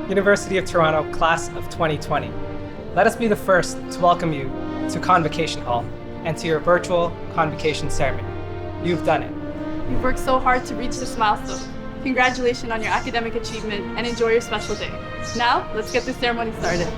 University of Toronto Class of 2020. Let us be the first to welcome you to Convocation Hall and to your virtual Convocation ceremony. You've done it. You've worked so hard to reach this milestone. Congratulations on your academic achievement and enjoy your special day. Now, let's get the ceremony started.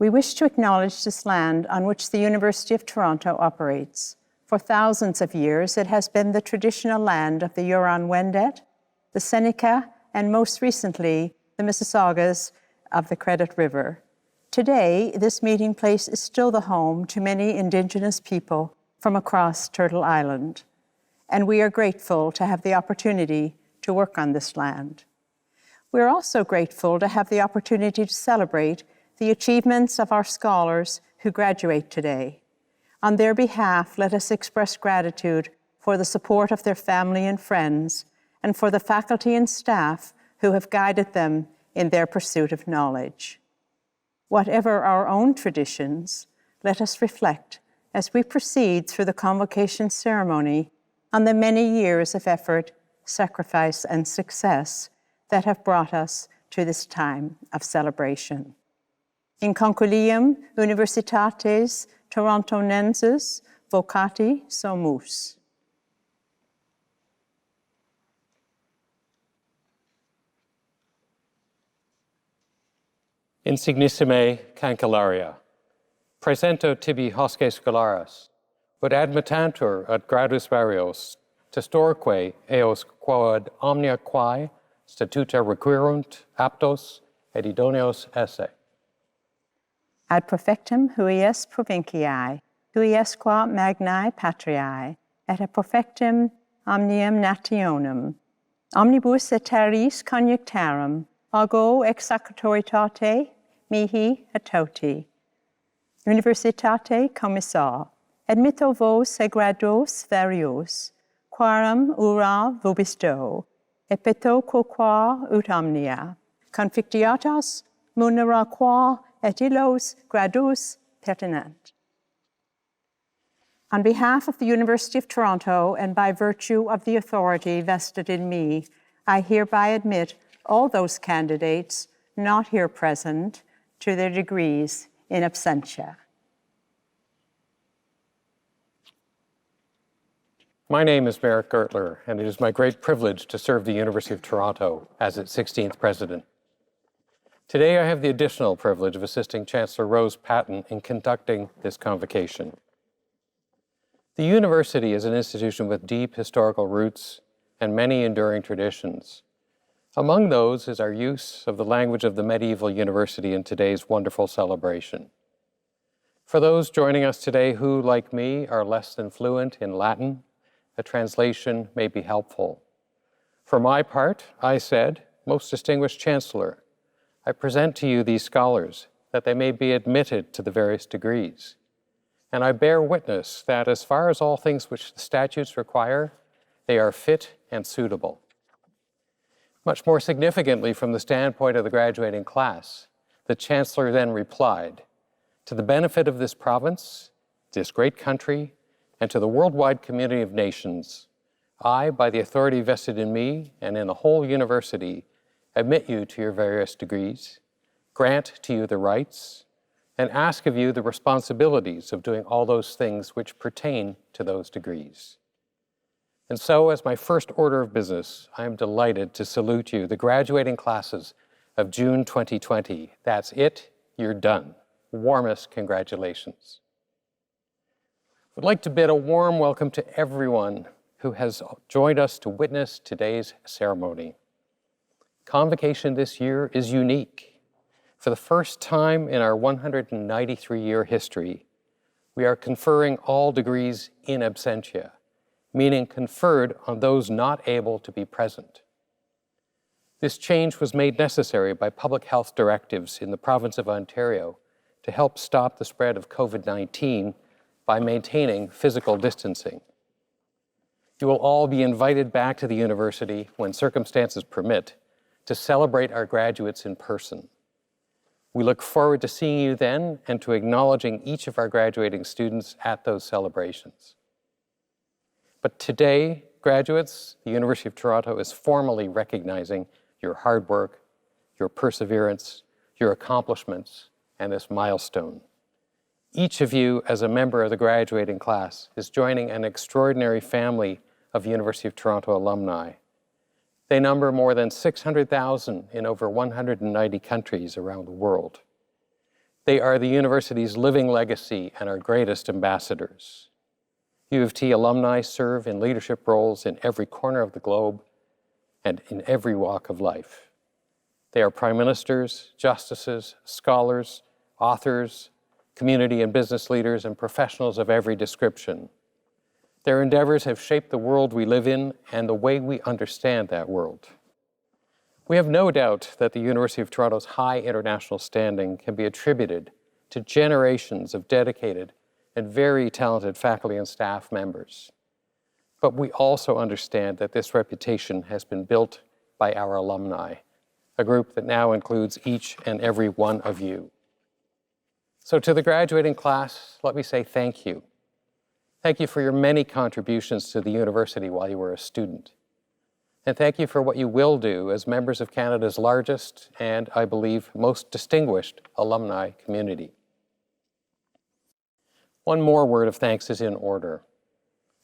We wish to acknowledge this land on which the University of Toronto operates. For thousands of years, it has been the traditional land of the Huron-Wendat, the Seneca, and most recently, the Mississaugas of the Credit River. Today, this meeting place is still the home to many Indigenous people from across Turtle Island, and we are grateful to have the opportunity to work on this land. We're also grateful to have the opportunity to celebrate the achievements of our scholars who graduate today. On their behalf, let us express gratitude for the support of their family and friends, and for the faculty and staff who have guided them in their pursuit of knowledge. Whatever our own traditions, let us reflect as we proceed through the convocation ceremony on the many years of effort, sacrifice, and success that have brought us to this time of celebration. In Concilium Universitates Torontonenses vocati somus. Insignissime Cancellaria, presento tibi hosce scholaris, ut admittantur ad gradus varios, testorque eos quod omnia quae statuta requirunt aptos et idoneos esse. Ad profectum huius provinciae, huiusque magnae patriae, et ad profectum omnium nationum, omnibus et terris conjunctarum, ago executoritate mihi etoti. Universitate commissar, admitto vos e grados varios, quarum ura vobisto, et peto quoqua ut omnia, confictiatas munera qua et illos gradus pertinent. On behalf of the University of Toronto and by virtue of the authority vested in me, I hereby admit all those candidates not here present to their degrees in absentia. My name is Merrick Gertler, and it is my great privilege to serve the University of Toronto as its 16th president. Today, I have the additional privilege of assisting Chancellor Rose Patton in conducting this convocation. The university is an institution with deep historical roots and many enduring traditions. Among those is our use of the language of the medieval university in today's wonderful celebration. For those joining us today who, like me, are less than fluent in Latin, a translation may be helpful. For my part, I said, "Most distinguished Chancellor, I present to you these scholars that they may be admitted to the various degrees. And I bear witness that as far as all things which the statutes require, they are fit and suitable. Much more significantly, from the standpoint of the graduating class, the Chancellor then replied, "To the benefit of this province, this great country, and to the worldwide community of nations, I, by the authority vested in me and in the whole university, admit you to your various degrees, grant to you the rights, and ask of you the responsibilities of doing all those things which pertain to those degrees." And so, as my first order of business, I am delighted to salute you, the graduating classes of June 2020. That's it, you're done. Warmest congratulations. I would like to bid a warm welcome to everyone who has joined us to witness today's ceremony. Convocation this year is unique. For the first time in our 193-year history, we are conferring all degrees in absentia, meaning conferred on those not able to be present. This change was made necessary by public health directives in the province of Ontario to help stop the spread of COVID-19 by maintaining physical distancing. You will all be invited back to the university when circumstances permit to celebrate our graduates in person. We look forward to seeing you then and to acknowledging each of our graduating students at those celebrations. But today, graduates, the University of Toronto is formally recognizing your hard work, your perseverance, your accomplishments, and this milestone. Each of you, as a member of the graduating class, is joining an extraordinary family of University of Toronto alumni. They number more than 600,000 in over 190 countries around the world. They are the university's living legacy and our greatest ambassadors. U of T alumni serve in leadership roles in every corner of the globe and in every walk of life. They are prime ministers, justices, scholars, authors, community and business leaders, and professionals of every description. Their endeavors have shaped the world we live in and the way we understand that world. We have no doubt that the University of Toronto's high international standing can be attributed to generations of dedicated and very talented faculty and staff members. But we also understand that this reputation has been built by our alumni, a group that now includes each and every one of you. So to the graduating class, let me say thank you. Thank you for your many contributions to the university while you were a student. And thank you for what you will do as members of Canada's largest and, I believe, most distinguished alumni community. One more word of thanks is in order.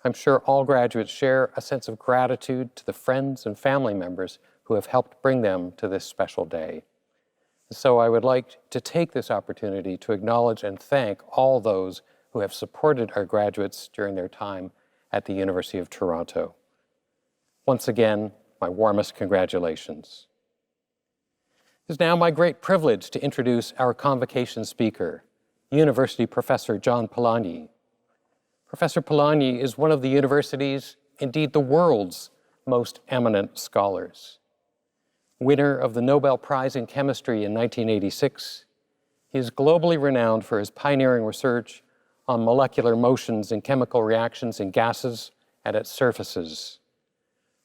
I'm sure all graduates share a sense of gratitude to the friends and family members who have helped bring them to this special day. So I would like to take this opportunity to acknowledge and thank all those who have supported our graduates during their time at the University of Toronto. Once again, my warmest congratulations. It is now my great privilege to introduce our convocation speaker, University Professor John Polanyi. Professor Polanyi is one of the university's, indeed the world's, most eminent scholars. Winner of the Nobel Prize in Chemistry in 1986, he is globally renowned for his pioneering research on molecular motions in chemical reactions in gases and at surfaces.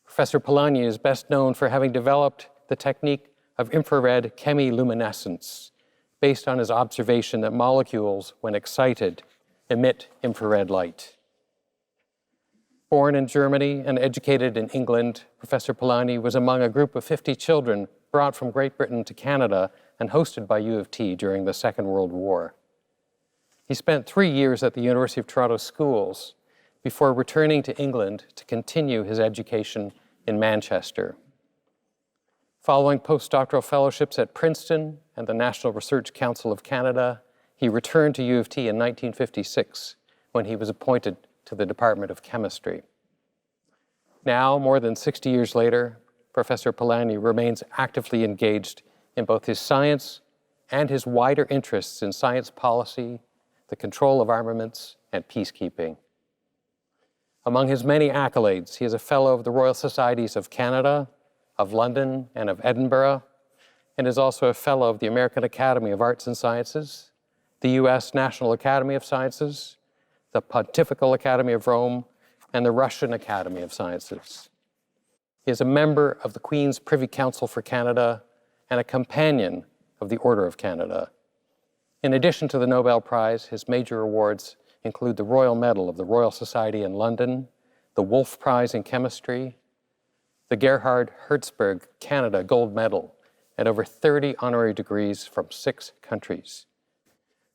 Professor Polanyi is best known for having developed the technique of infrared chemiluminescence, based on his observation that molecules, when excited, emit infrared light. Born in Germany and educated in England, Professor Polanyi was among a group of 50 children brought from Great Britain to Canada and hosted by U of T during the Second World War. He spent 3 years at the University of Toronto schools before returning to England to continue his education in Manchester. Following postdoctoral fellowships at Princeton and the National Research Council of Canada, he returned to U of T in 1956 when he was appointed to the Department of Chemistry. Now, more than 60 years later, Professor Polanyi remains actively engaged in both his science and his wider interests in science policy, the control of armaments, and peacekeeping. Among his many accolades, he is a Fellow of the Royal Societies of Canada, of London, and of Edinburgh, and is also a Fellow of the American Academy of Arts and Sciences, the U.S. National Academy of Sciences, the Pontifical Academy of Rome, and the Russian Academy of Sciences. He is a member of the Queen's Privy Council for Canada and a companion of the Order of Canada. In addition to the Nobel Prize, his major awards include the Royal Medal of the Royal Society in London, the Wolf Prize in Chemistry, the Gerhard Hertzberg Canada Gold Medal, and over 30 honorary degrees from 6 countries.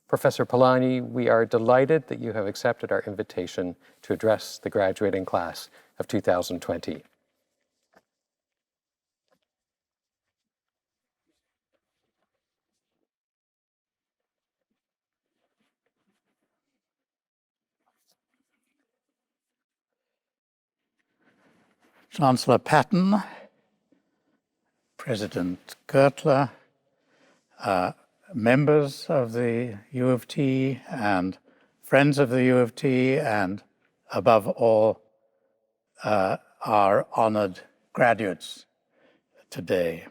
Professor Polanyi, we are delighted that you have accepted our invitation to address the graduating class of 2020. Chancellor Patton, President Gertler, members of the U of T and friends of the U of T, and above all, our honored graduates today.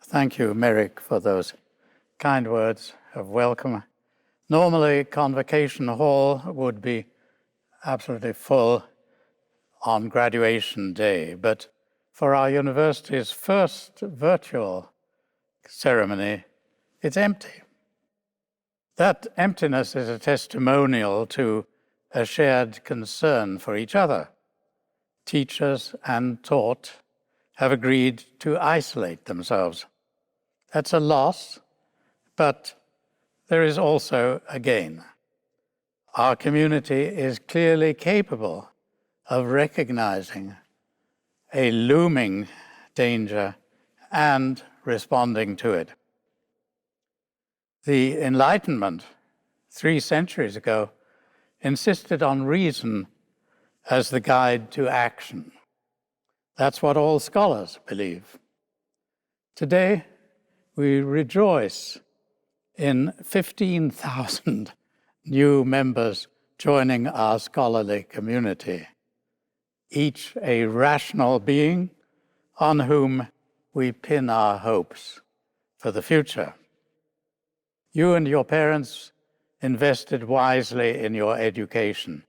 Thank you, Merrick, for those kind words of welcome. Normally, Convocation Hall would be absolutely full on graduation day, but for our university's first virtual ceremony, it's empty. That emptiness is a testimonial to a shared concern for each other. Teachers and taught have agreed to isolate themselves. That's a loss, but there is also a gain. Our community is clearly capable of recognizing a looming danger and responding to it. The Enlightenment, 3 centuries ago, insisted on reason as the guide to action. That's what all scholars believe. Today, we rejoice in 15,000 new members joining our scholarly community, each a rational being on whom we pin our hopes for the future. You and your parents invested wisely in your education.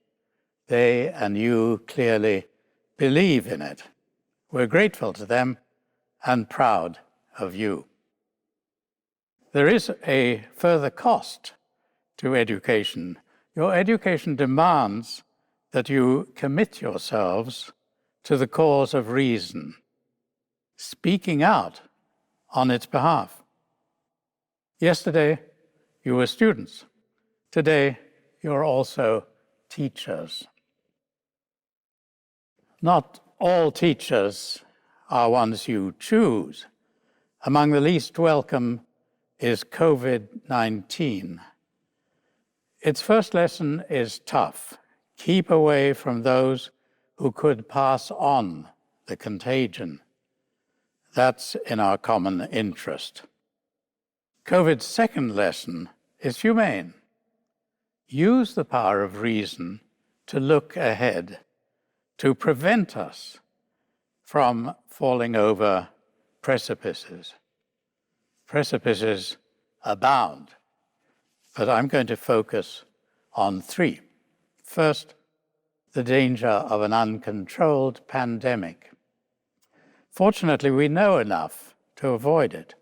They and you clearly believe in it. We're grateful to them and proud of you. There is a further cost to education. Your education demands that you commit yourselves to the cause of reason, speaking out on its behalf. Yesterday, you were students. Today, you're also teachers. Not all teachers are ones you choose. Among the least welcome is COVID-19. Its first lesson is tough. Keep away from those who could pass on the contagion. That's in our common interest. COVID's second lesson is humane. Use the power of reason to look ahead, to prevent us from falling over precipices. Precipices abound, but I'm going to focus on 3. First, the danger of an uncontrolled pandemic. Fortunately, we know enough to avoid it.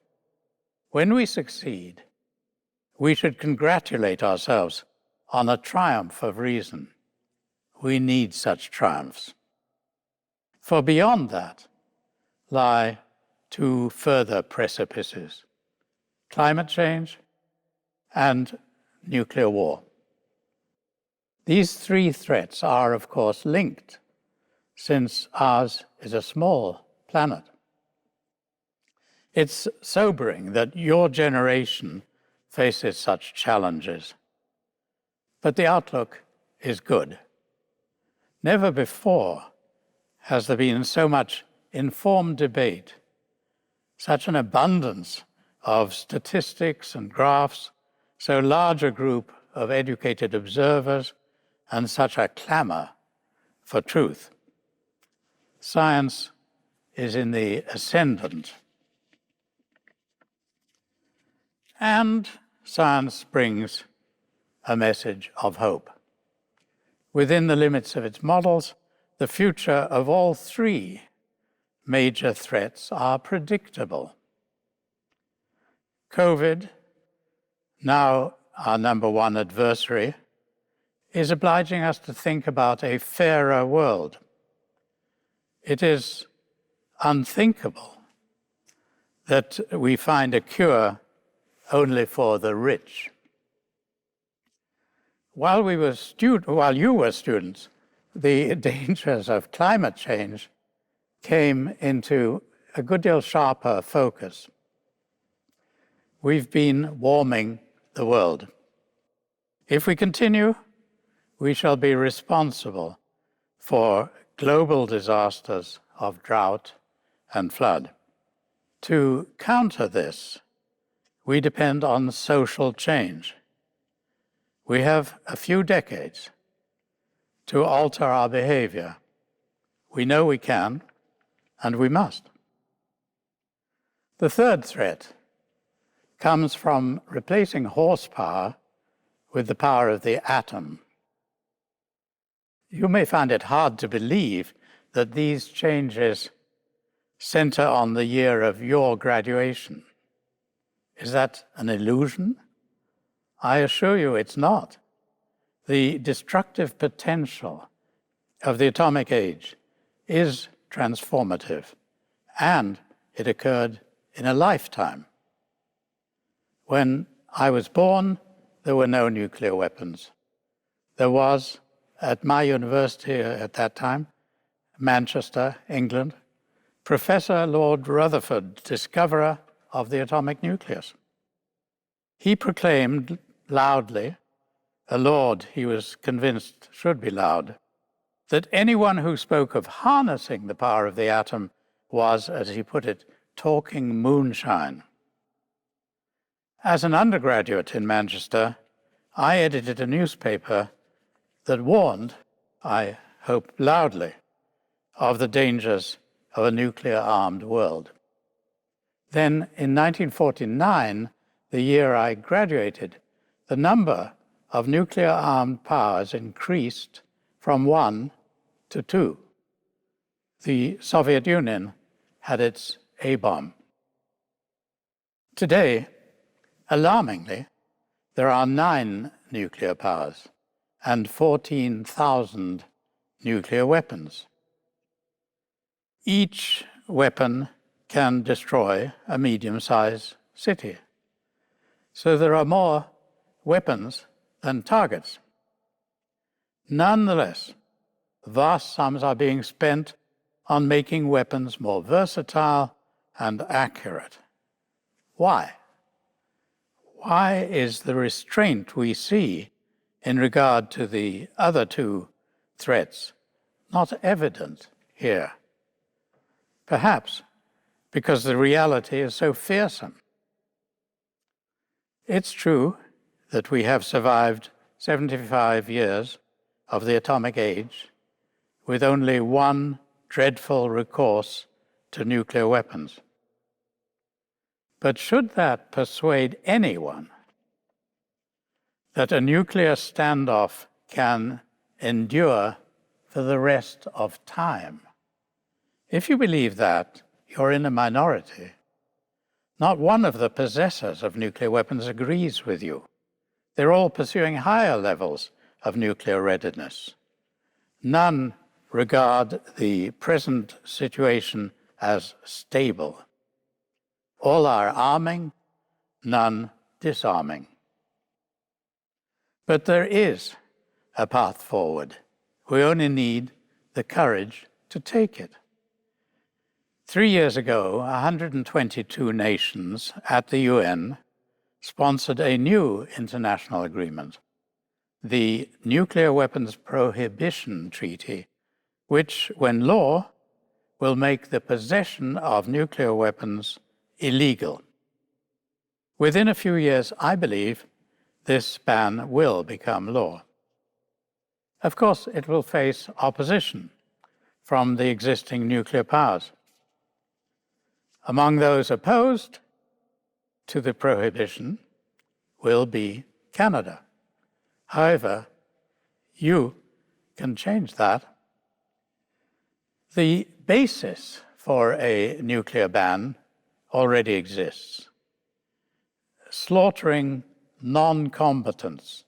When we succeed, we should congratulate ourselves on a triumph of reason. We need such triumphs. For beyond that lie 2 further precipices: climate change and nuclear war. These 3 threats are, of course, linked, since ours is a small planet. It's sobering that your generation faces such challenges, but the outlook is good. Never before has there been so much informed debate, such an abundance of statistics and graphs, so large a group of educated observers, and such a clamor for truth. Science is in the ascendant, and science brings a message of hope. within the limits of its models, the future of all three major threats are predictable. COVID, now our number one adversary, is obliging us to think about a fairer world. It is unthinkable that we find a cure only for the rich. While you were students, the dangers of climate change came into a good deal sharper focus. We've been warming the world. If we continue, we shall be responsible for global disasters of drought and flood. To counter this, we depend on social change. We have a few decades to alter our behavior. We know we can, and we must. The third threat comes from replacing horsepower with the power of the atom. You may find it hard to believe that these changes center on the year of your graduation. Is that an illusion? I assure you it's not. The destructive potential of the atomic age is transformative, and it occurred in a lifetime. When I was born, there were no nuclear weapons. There was, at my university at that time, Manchester, England, Professor Lord Rutherford, discoverer of the atomic nucleus. He proclaimed loudly, a lord he was convinced should be loud, that anyone who spoke of harnessing the power of the atom was, as he put it, talking moonshine. As an undergraduate in Manchester, I edited a newspaper that warned, I hope loudly, of the dangers of a nuclear-armed world. Then, in 1949, the year I graduated, the number of nuclear-armed powers increased from 1 to 2. The Soviet Union had its A-bomb. Today, alarmingly, there are 9 nuclear powers and 14,000 nuclear weapons. Each weapon can destroy a medium-sized city. So there are more weapons than targets. Nonetheless, vast sums are being spent on making weapons more versatile and accurate. Why? Why is the restraint we see in regard to the other two threats not evident here? Perhaps because the reality is so fearsome. It's true that we have survived 75 years of the atomic age with only one dreadful recourse to nuclear weapons. But should that persuade anyone that a nuclear standoff can endure for the rest of time? If you believe that, you're in a minority. Not one of the possessors of nuclear weapons agrees with you. They're all pursuing higher levels of nuclear readiness. None regard the present situation as stable. All are arming, none disarming. But there is a path forward. We only need the courage to take it. 3 years ago, 122 nations at the UN sponsored a new international agreement, the Nuclear Weapons Prohibition Treaty, which, when law, will make the possession of nuclear weapons illegal. Within a few years, I believe, this ban will become law. Of course, it will face opposition from the existing nuclear powers. Among those opposed to the prohibition will be Canada. However, you can change that. The basis for a nuclear ban already exists. Slaughtering non-combatants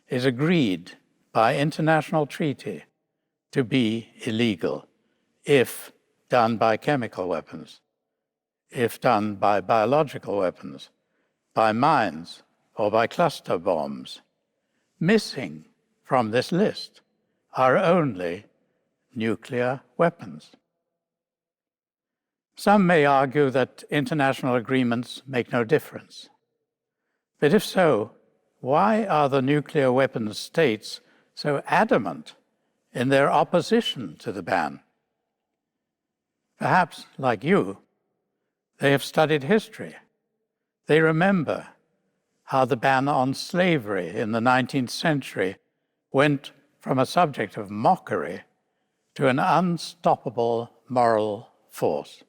is agreed by international treaty to be illegal if done by chemical weapons, if done by biological weapons, by mines, or by cluster bombs. Missing from this list are only nuclear weapons. Some may argue that international agreements make no difference. But if so, why are the nuclear weapons states so adamant in their opposition to the ban? Perhaps, like you, they have studied history. They remember how the ban on slavery in the 19th century went from a subject of mockery to an unstoppable moral force.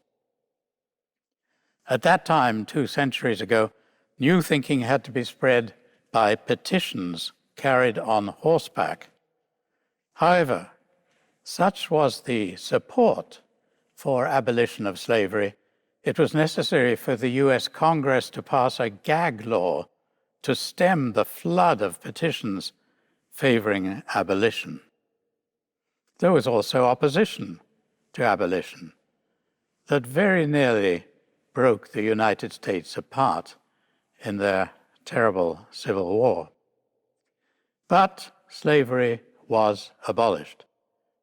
At that time, 2 centuries ago, new thinking had to be spread by petitions carried on horseback. However, such was the support for abolition of slavery, it was necessary for the US Congress to pass a gag law to stem the flood of petitions favoring abolition. There was also opposition to abolition that very nearly broke the United States apart in their terrible Civil War. But slavery was abolished.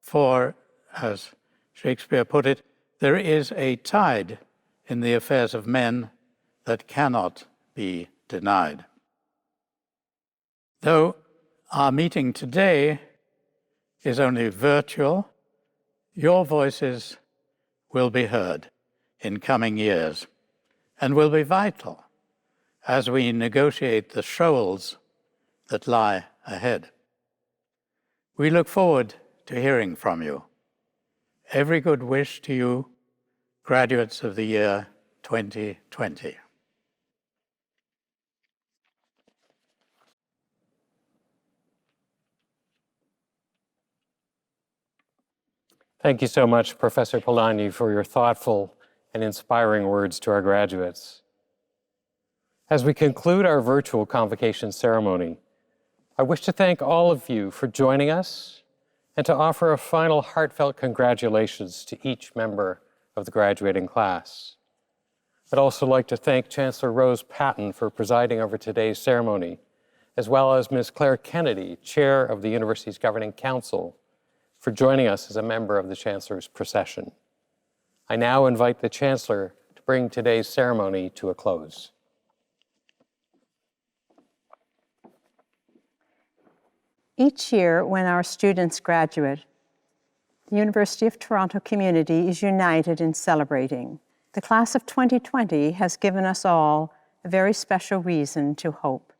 For, as Shakespeare put it, there is a tide in the affairs of men that cannot be denied. Though our meeting today is only virtual, your voices will be heard in coming years and will be vital as we negotiate the shoals that lie ahead. We look forward to hearing from you. Every good wish to you, graduates of the year 2020. Thank you so much, Professor Polanyi, for your thoughtful and inspiring words to our graduates. As we conclude our virtual convocation ceremony, I wish to thank all of you for joining us and to offer a final heartfelt congratulations to each member of the graduating class. I'd also like to thank Chancellor Rose Patton for presiding over today's ceremony, as well as Ms. Claire Kennedy, Chair of the University's Governing Council, for joining us as a member of the Chancellor's procession. I now invite the Chancellor to bring today's ceremony to a close. Each year, when our students graduate, the University of Toronto community is united in celebrating. The class of 2020 has given us all a very special reason to hope.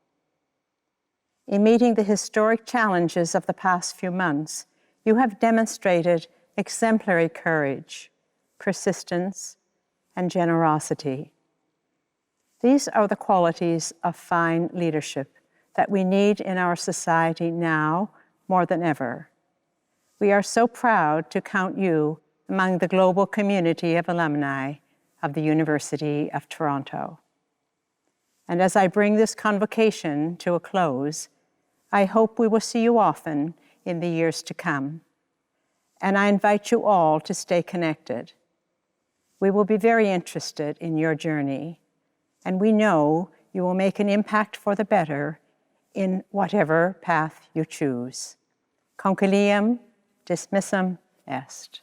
In meeting the historic challenges of the past few months, you have demonstrated exemplary courage, persistence, and generosity. These are the qualities of fine leadership that we need in our society now more than ever. We are so proud to count you among the global community of alumni of the University of Toronto. And as I bring this convocation to a close, I hope we will see you often in the years to come. And I invite you all to stay connected. We will be very interested in your journey, and we know you will make an impact for the better in whatever path you choose. Concilium dismissum est.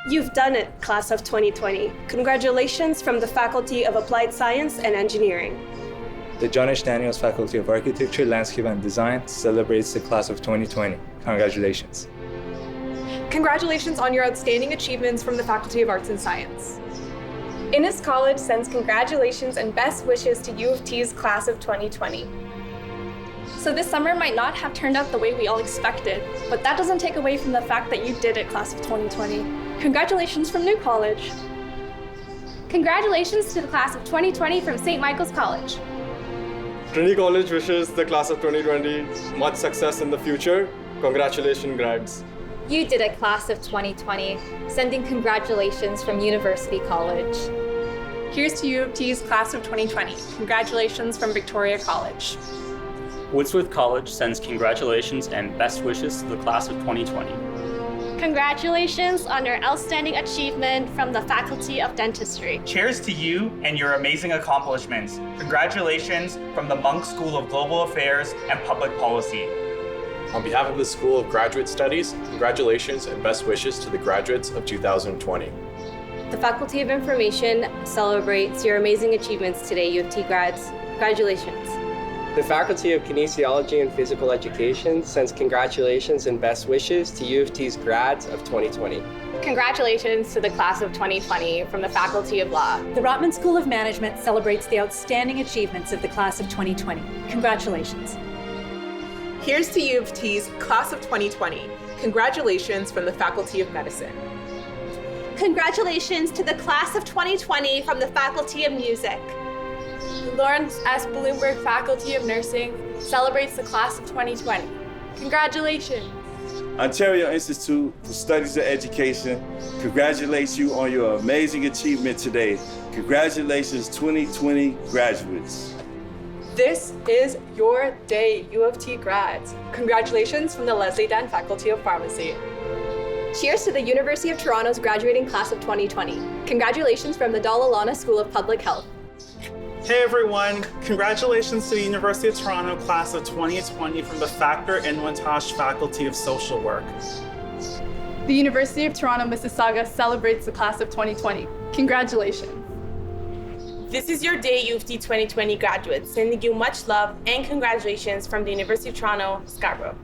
You've done it, class of 2020. Congratulations from the Faculty of Applied Science and Engineering. The John H. Daniels Faculty of Architecture, Landscape and Design celebrates the class of 2020. Congratulations. Congratulations on your outstanding achievements from the Faculty of Arts and Science. Innis College sends congratulations and best wishes to U of T's class of 2020. So this summer might not have turned out the way we all expected, but that doesn't take away from the fact that you did it, class of 2020. Congratulations from New College. Congratulations to the class of 2020 from St. Michael's College. Trinity College wishes the class of 2020 much success in the future. Congratulations, grads. You did it, class of 2020. Sending congratulations from University College. Here's to U of T's class of 2020. Congratulations from Victoria College. Woodsworth College sends congratulations and best wishes to the class of 2020. Congratulations on your outstanding achievement from the Faculty of Dentistry. Cheers to you and your amazing accomplishments. Congratulations from the Munk School of Global Affairs and Public Policy. On behalf of the School of Graduate Studies, congratulations and best wishes to the graduates of 2020. The Faculty of Information celebrates your amazing achievements today, U of T grads. Congratulations. The Faculty of Kinesiology and Physical Education sends congratulations and best wishes to U of T's grads of 2020. Congratulations to the class of 2020 from the Faculty of Law. The Rotman School of Management celebrates the outstanding achievements of the class of 2020. Congratulations. Here's to U of T's class of 2020. Congratulations from the Faculty of Medicine. Congratulations to the class of 2020 from the Faculty of Music. The Lawrence S. Bloomberg Faculty of Nursing celebrates the class of 2020. Congratulations. Ontario Institute for Studies and Education congratulates you on your amazing achievement today. Congratulations, 2020 graduates. This is your day, U of T grads. Congratulations from the Leslie Dunn Faculty of Pharmacy. Cheers to the University of Toronto's graduating class of 2020. Congratulations from the Dalla Lana School of Public Health. Hey everyone, congratulations to the University of Toronto class of 2020 from the Factor-Inwentash Faculty of Social Work. The University of Toronto Mississauga celebrates the class of 2020. Congratulations. This is your day, U of T 2020 graduates, sending you much love and congratulations from the University of Toronto, Scarborough.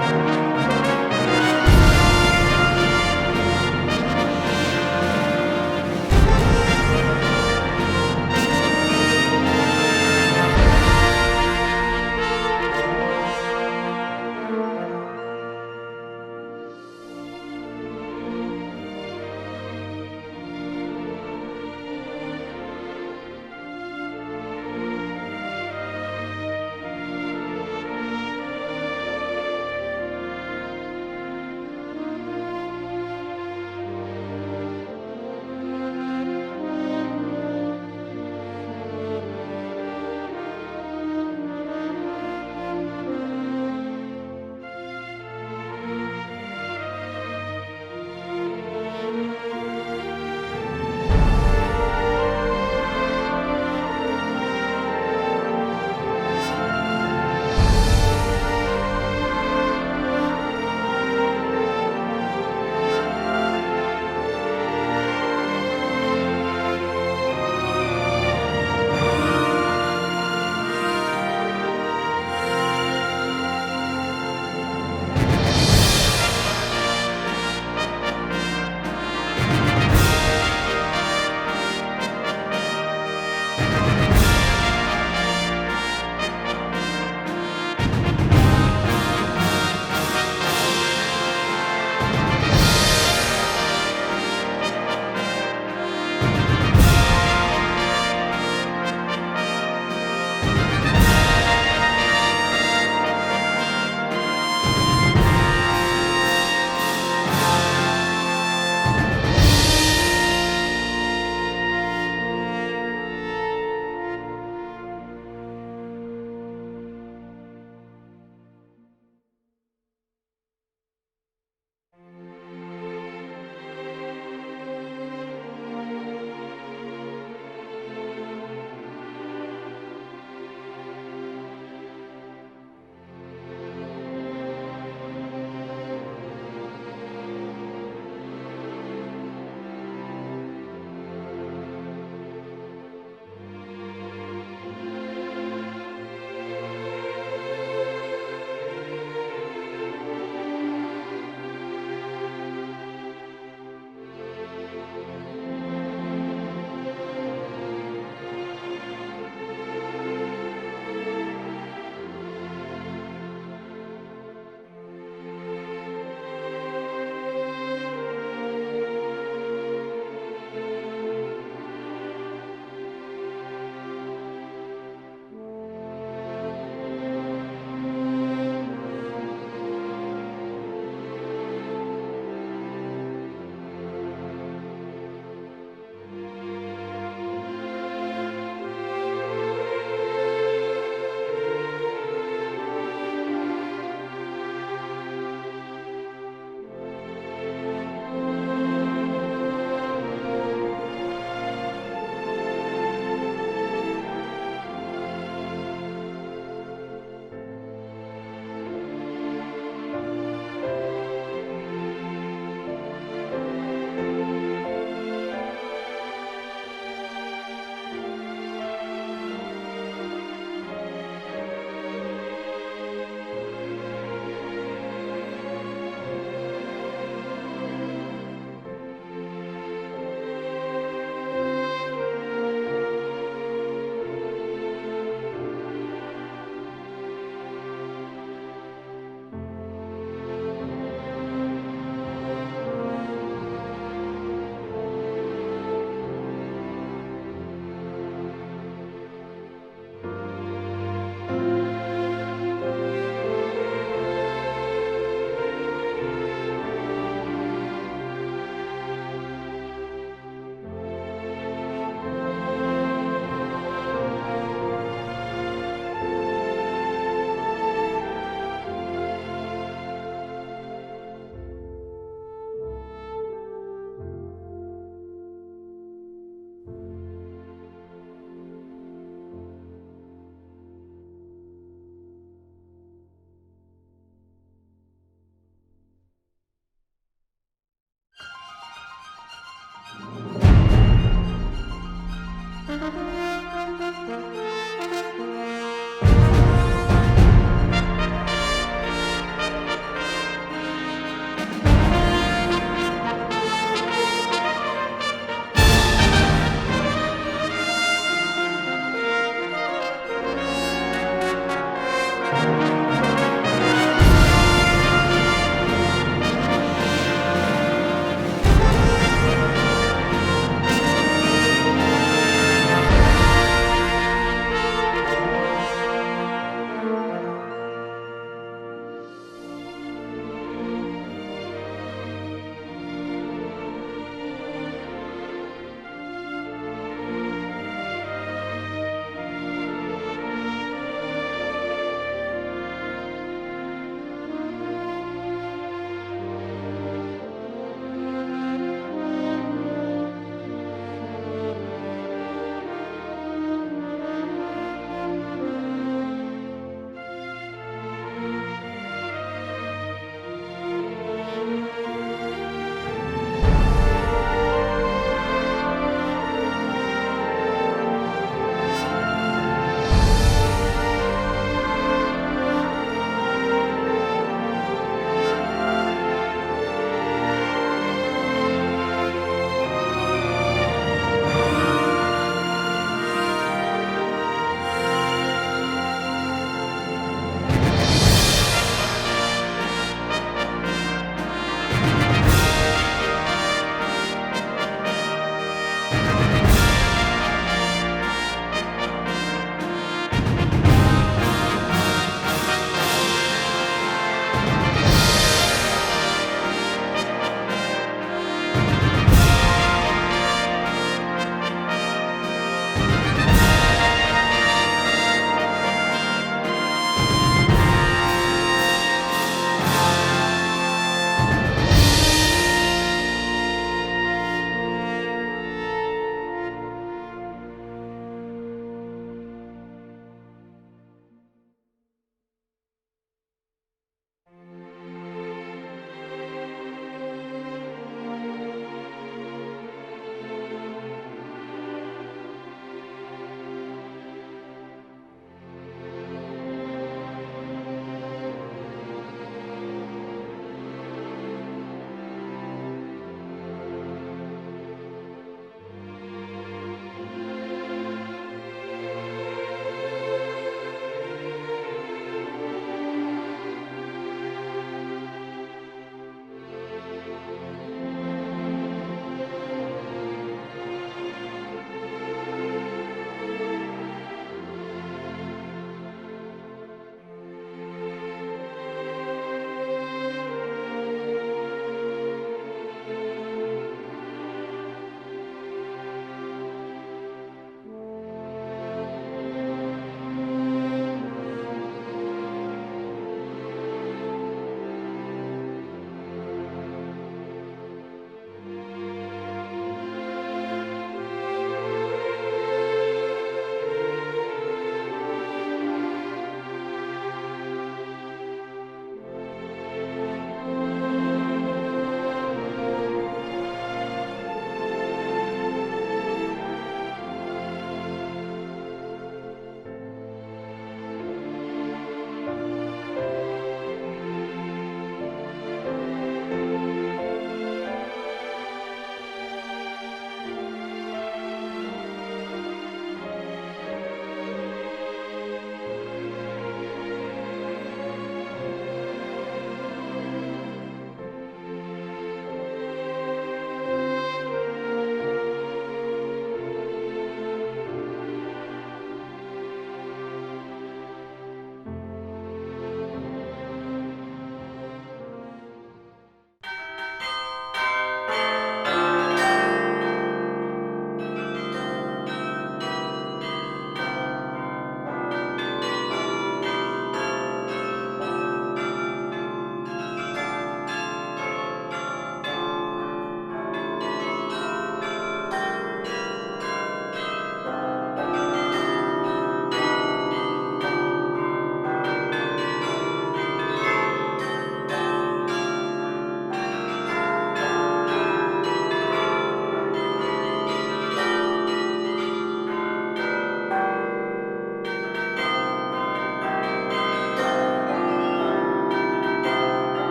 Thank you.